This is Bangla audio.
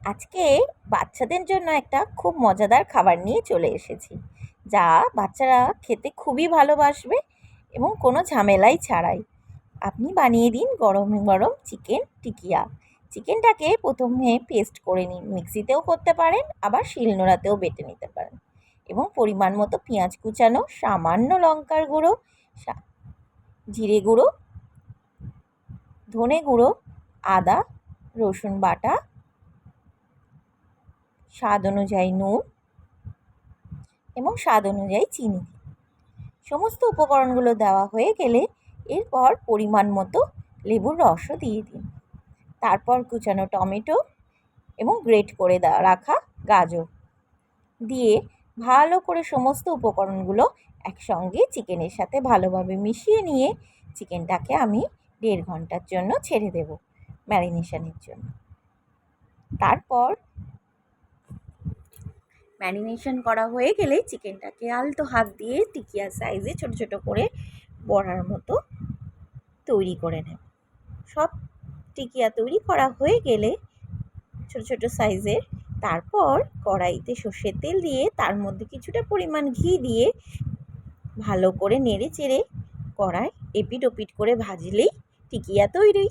আজকে বাচ্চাদের জন্য একটা খুব মজাদার খাবার নিয়ে চলে এসেছি, যা বাচ্চারা খেতে খুবই ভালোবাসবে এবং কোনো ঝামেলাই ছাড়াই। আপনি বানিয়ে দিন গরম গরম চিকেন টিকিয়া। চিকেনটাকে প্রথমে পেস্ট করে নিন, মিক্সিতেও করতে পারেন, আবার শিলনোড়াতেও বেটে নিতে পারেন, এবং পরিমাণ মতো পেঁয়াজ কুচানো, সামান্য লঙ্কার গুঁড়ো, জিরে গুঁড়ো, ধনে গুঁড়ো, আদা রসুন বাটা, স্বাদ অনুযায়ী নুন এবং স্বাদ অনুযায়ী চিনি। সমস্ত উপকরণগুলো দেওয়া হয়ে গেলে এরপর পরিমাণ মতো লেবুর রসও দিয়ে দিন। তারপর কুচানো টমেটো এবং গ্রেট করে রাখা গাজর দিয়ে ভালো করে সমস্ত উপকরণগুলো একসঙ্গে চিকেনের সাথে ভালোভাবে মিশিয়ে নিয়ে চিকেনটাকে আমি 1.5 ঘন্টার জন্য ছেড়ে দেব ম্যারিনেশনের জন্য। তারপর ম্যারিনেশন করা হয়ে গেলে চিকেনটাকে আলতো হাত দিয়ে টিকিয়া সাইজে ছোট ছোট করে বড়ার মতো তৈরি করে নেব। সব টিকিয়া তৈরি করা হয়ে গেলে ছোট ছোট সাইজের, তারপর কড়াইতে সর্ষের তেল দিয়ে তার মধ্যে কিছুটা পরিমাণ ঘি দিয়ে ভালো করে নেড়ে চেড়ে কড়াই এপিট ওপিট করে ভাজলেই টিকিয়া তৈরি।